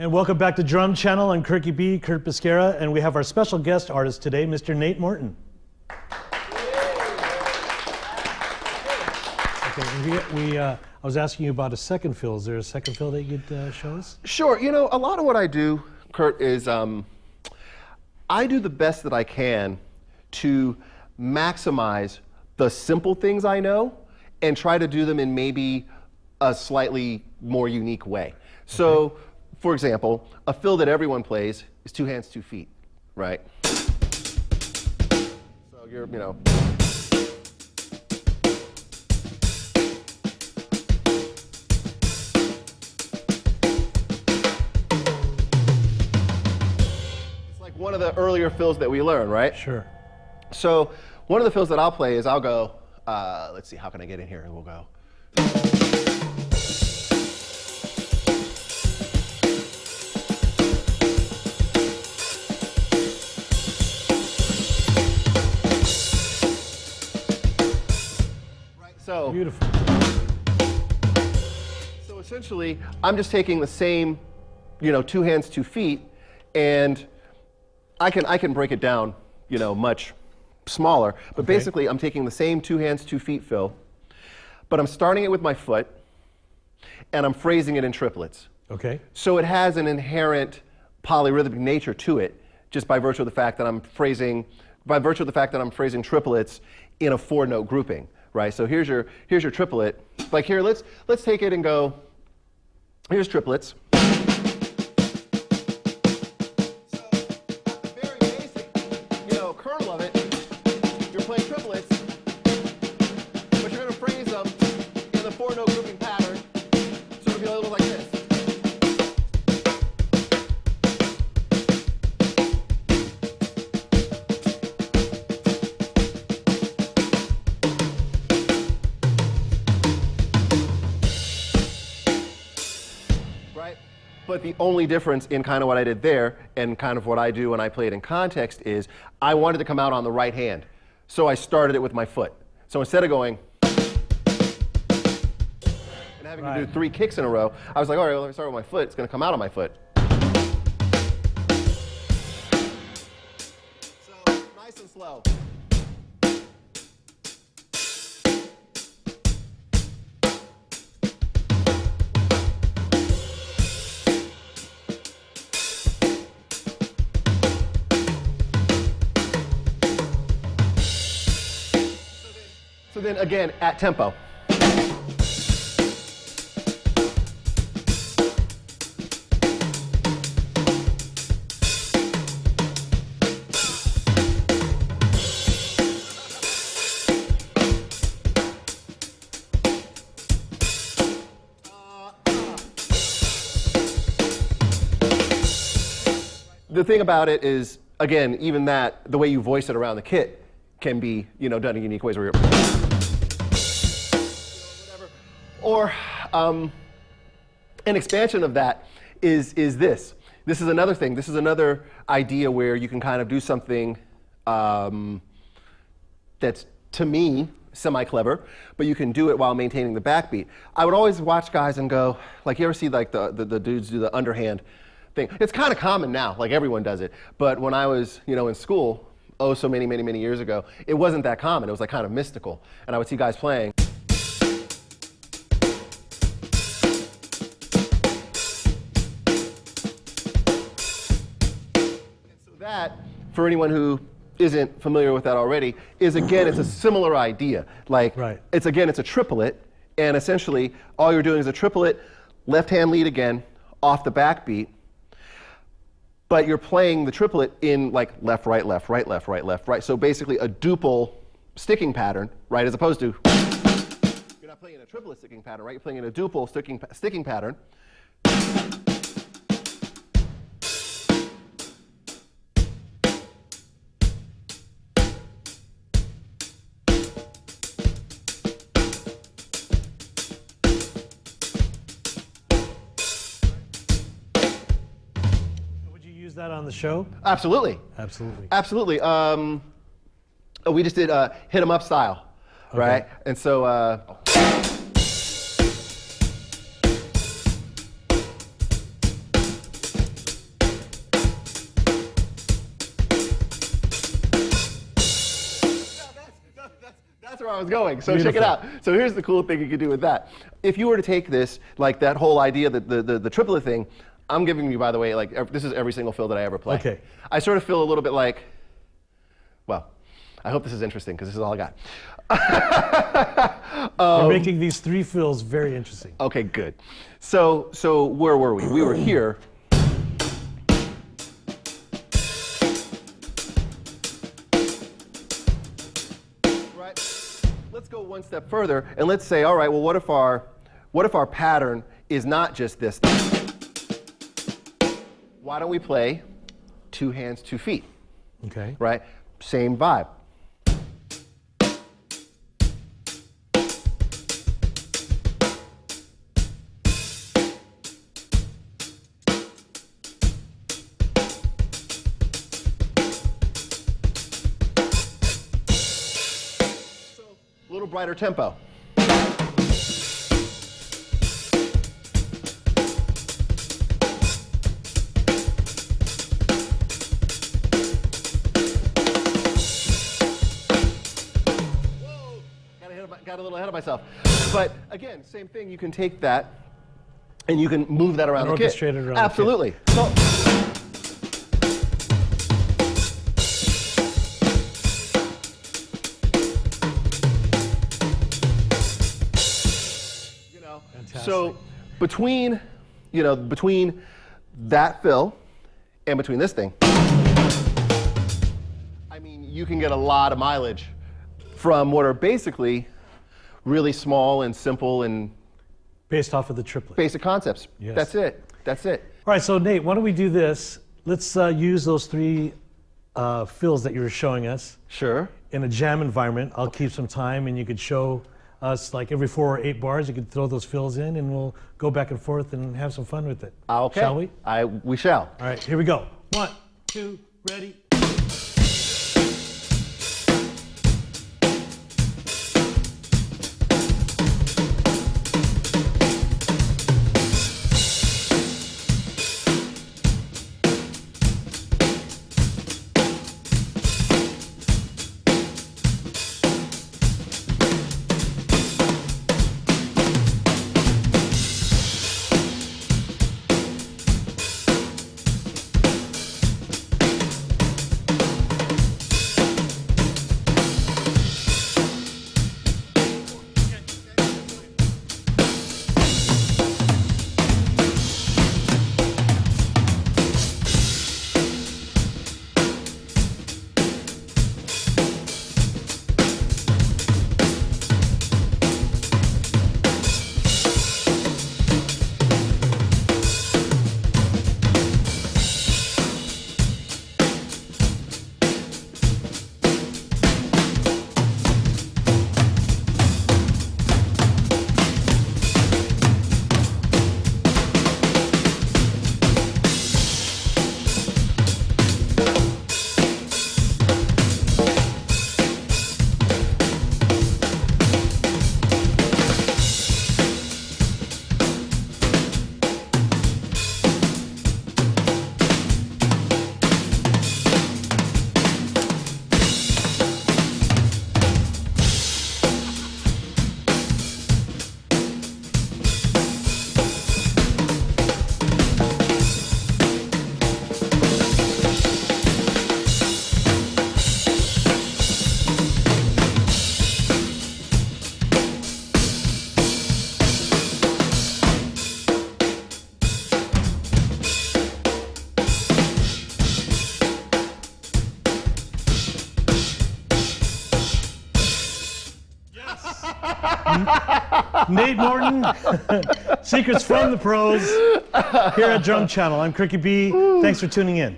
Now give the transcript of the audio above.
And welcome back to Drum Channel. I'm Kirky B, Kurt Biscara, and we have our special guest artist today, Mr. Nate Morton. Okay, I was asking you about a second fill. Is there a second fill that you'd show us? Sure. You know, a lot of what I do, Kurt, is I do the best that I can to maximize the simple things I know and try to do them in maybe a slightly more unique way. So, for example, a fill that everyone plays is 2 hands, 2 feet, right? So you're, you know. It's like one of the earlier fills that we learn, right? Sure. So one of the fills that I'll play is I'll go, let's see, how can I get in here? And we'll go. So, beautiful. So essentially, I'm just taking the same, you know, 2 hands, 2 feet, and I can break it down, you know, much smaller. But basically, I'm taking the same 2 hands, 2 feet fill, but I'm starting it with my foot, and I'm phrasing it in triplets. Okay. So it has an inherent polyrhythmic nature to it, just by virtue of the fact that I'm phrasing, triplets in a 4-note grouping. Right, so here's your triplet. Like here, let's take it and go. Here's triplets. So at the very basic, you know, kernel of it, you're playing triplets, but you're going to phrase them in the 4-note grouping pattern. So it'll be a little like this. But the only difference in kind of what I did there and kind of what I do when I play it in context is I wanted to come out on the right hand. So I started it with my foot. So instead of going and having to do 3 kicks in a row, I was like, all right, well, let me start with my foot. It's going to come out on my foot. So nice and slow. So then again, at tempo. The thing about it is, again, even that, the way you voice it around the kit can be, you know, done in unique ways where you're whatever. Or an expansion of that is this. This is another thing. This is another idea where you can kind of do something that's, to me, semi-clever, but you can do it while maintaining the backbeat. I would always watch guys and go, like, you ever see like the dudes do the underhand thing? It's kind of common now, like everyone does it. But when I was, you know, in school, oh, so many years ago, it wasn't that common. It was like kind of mystical. And I would see guys playing. And so that, for anyone who isn't familiar with that already, is again, it's a similar idea. Like, it's a triplet, and essentially, all you're doing is a triplet, left hand lead again, off the backbeat, but you're playing the triplet in like left, right, left, right, left, right, left, right. So basically a duple sticking pattern, right, as opposed to, you're not playing in a triplet sticking pattern, right? You're playing in a duple sticking pattern. Use that on the show? Absolutely. Absolutely. Absolutely. We just did hit 'em up style, right? And so That's where I was going. So Beautiful. check it out. So here's the cool thing you can do with that. If you were to take this, like that whole idea, the triplet thing, I'm giving you, by the way, like this is every single fill that I ever play. Okay. I sort of feel a little bit like, well, I hope this is interesting because this is all I got. You're making these 3 fills very interesting. Okay, good. So where were we? We were here. Right. Let's go one step further and let's say, all right, well, what if our pattern is not just this thing? Why don't we play 2 hands, 2 feet? Okay. Right? Same vibe. A little brighter tempo. Got a little ahead of myself. But again, same thing. You can take that and you can move that around the kit. Orchestrate it around Absolutely. the kit. So, so between that fill and between this thing, I mean, you can get a lot of mileage from what are basically really small and simple and based off of the triplet. Basic concepts. Yes. That's it. That's it. All right, so Nate, why don't we do this? Let's use those 3 fills that you were showing us. Sure. In a jam environment. I'll keep some time, and you could show us like every 4 or 8 bars. You could throw those fills in, and we'll go back and forth and have some fun with it. Okay. Shall we? We shall. All right, here we go. 1, 2, ready. Nate Morton, Secrets from the Pros, here at DrumChannel. I'm Cricky B. Thanks for tuning in.